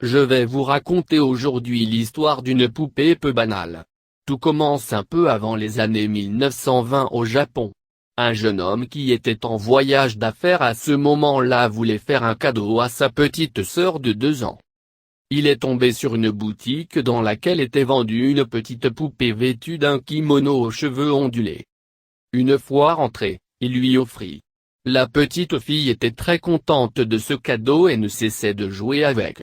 Je vais vous raconter aujourd'hui l'histoire d'une poupée peu banale. Tout commence un peu avant les années 1920 au Japon. Un jeune homme qui était en voyage d'affaires à ce moment-là voulait faire un cadeau à sa petite sœur de 2 ans. Il est tombé sur une boutique dans laquelle était vendue une petite poupée vêtue d'un kimono aux cheveux ondulés. Une fois rentré, il lui offrit. La petite fille était très contente de ce cadeau et ne cessait de jouer avec.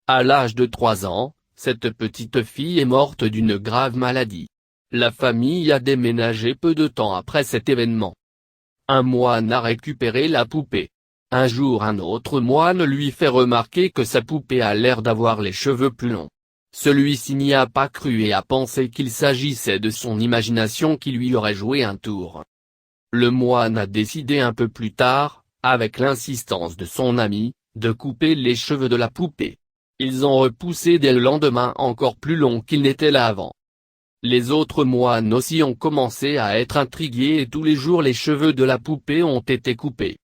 À l'âge de 3 ans, cette petite fille est morte d'une grave maladie. La famille a déménagé peu de temps après cet événement. Un moine a récupéré la poupée. Un jour un autre moine lui fait remarquer que sa poupée a l'air d'avoir les cheveux plus longs. Celui-ci n'y a pas cru et a pensé qu'il s'agissait de son imagination qui lui aurait joué un tour. Le moine a décidé un peu plus tard, avec l'insistance de son ami, de couper les cheveux de la poupée. Ils ont repoussé dès le lendemain encore plus longs qu'ils n'étaient là avant. Les autres moines aussi ont commencé à être intrigués et tous les jours les cheveux de la poupée ont été coupés.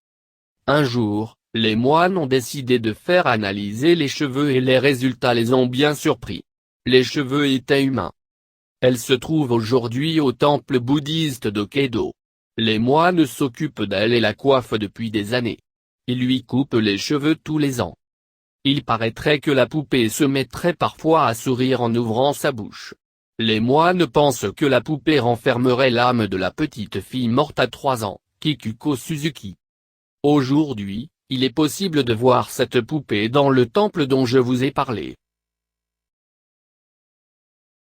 Un jour, les moines ont décidé de faire analyser les cheveux et les résultats les ont bien surpris. Les cheveux étaient humains. Elle se trouve aujourd'hui au temple bouddhiste de Kedo. Les moines s'occupent d'elle et la coiffent depuis des années. Ils lui coupent les cheveux tous les ans. Il paraîtrait que la poupée se mettrait parfois à sourire en ouvrant sa bouche. Les moines pensent que la poupée renfermerait l'âme de la petite fille morte à 3 ans, Kikuko Suzuki. Aujourd'hui, il est possible de voir cette poupée dans le temple dont je vous ai parlé.